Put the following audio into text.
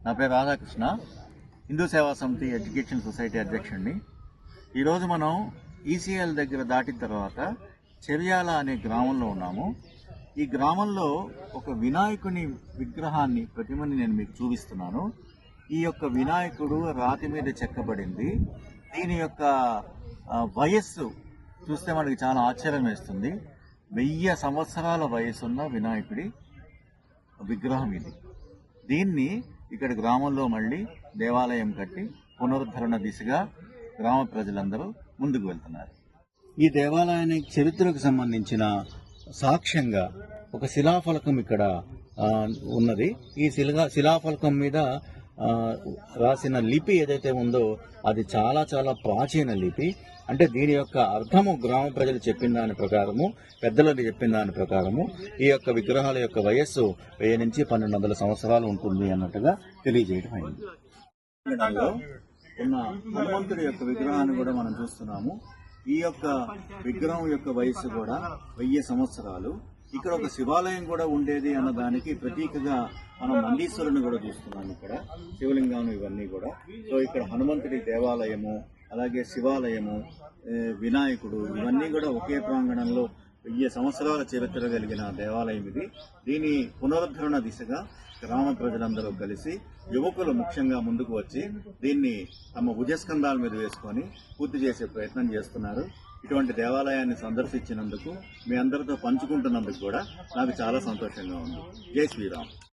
నా పేరు రాధాకృష్ణ, హిందూ సేవా సమితి ఎడ్యుకేషన్ సొసైటీ అధ్యక్షుడిని. ఈరోజు మనం ఈసీఎల్ దగ్గర దాటిన తర్వాత చెర్యాల అనే గ్రామంలో ఉన్నాము. ఈ గ్రామంలో ఒక వినాయకుని విగ్రహాన్ని, ప్రతిమని నేను మీకు చూపిస్తున్నాను. ఈ యొక్క వినాయకుడు రాతి మీద చెక్కబడింది. దీని యొక్క వయస్సు చూస్తే మనకి చాలా ఆశ్చర్యం వేస్తుంది. 1000 సంవత్సరాల వయసున్న వినాయకుడి విగ్రహం ఇది. దీన్ని ఇక్కడ గ్రామంలో మళ్ళీ దేవాలయం కట్టి పునరుద్ధరణ దిశగా గ్రామ ప్రజలందరూ ముందుకు వెళ్తున్నారు. ఈ దేవాలయానికి చరిత్రకు సంబంధించిన సాక్ష్యంగా ఒక శిలాఫలకం ఇక్కడ ఉన్నది. ఈ శిలాఫలకం మీద రాసిన లిపి ఏదైతే ఉందో అది చాలా చాలా ప్రాచీన లిపి. అంటే దీని యొక్క అర్థము గ్రామ ప్రజలు చెప్పిన దాని ప్రకారము, పెద్దలు చెప్పిన దాని ప్రకారము ఈ యొక్క విగ్రహాల యొక్క వయస్సు 1000 నుంచి 1200 సంవత్సరాలు ఉంటుంది అన్నట్టుగా తెలియజేయడం అయింది. ఉన్న హనుమంతుడి యొక్క విగ్రహాన్ని కూడా మనం చూస్తున్నాము. ఈ యొక్క విగ్రహం యొక్క వయస్సు కూడా 1000 సంవత్సరాలు. ఇక్కడ ఒక శివాలయం కూడా ఉండేది అన్న దానికి ప్రతీకగా మనం నందీశ్వరుని కూడా చూస్తున్నాము. ఇక్కడ శివలింగం ఇవన్నీ కూడా. సో ఇక్కడ హనుమంతుడి దేవాలయము, అలాగే శివాలయము, వినాయకుడు ఇవన్నీ కూడా ఒకే ప్రాంగణంలో 1000 సంవత్సరాల చరిత్ర కలిగిన దేవాలయం ఇది. దీని పునరుద్ధరణ దిశగా గ్రామ ప్రజలందరూ కలిసి, యువకులు ముఖ్యంగా ముందుకు వచ్చి దీన్ని తమ భుజస్కంధాల మీద వేసుకొని పూర్తి చేసే ప్రయత్నం చేస్తున్నారు. ఇటువంటి దేవాలయాన్ని సందర్శించినందుకు, మీ అందరితో పంచుకుంటున్నందుకు కూడా నాకు చాలా సంతోషంగా ఉంది. జై శ్రీరామ్.